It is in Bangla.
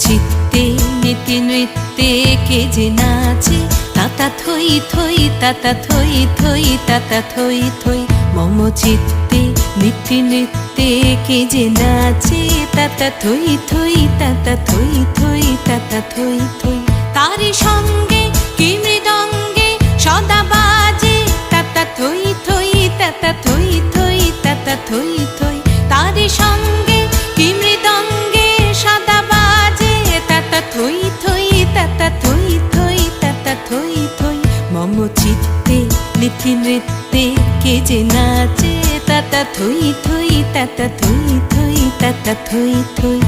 চিত্তে নীতি নৃত্যে কে যে নাচে, তাতা থই থই তাতা থই থই তাতা থই থই। মম চিত্তে নীতি নৃত্যে কে যে নাচে, তাতা থই থই তাতা থই থই তাতা থই থই। তারি সঙ্গে কি মৃদঙ্গে সদা বাজে, তাতা থই থই তাতা থই থই তাতা থই থই। তারি সঙ্গে কি মৃদঙ্গে সদা বাজে, তাতা থই থই তাতা থই থই তাতা থই থই। মম চিত্তে নীতি নৃত্যে কে যে নাচে, তাতা থই থই তাতা থই থই তাতা থই থই।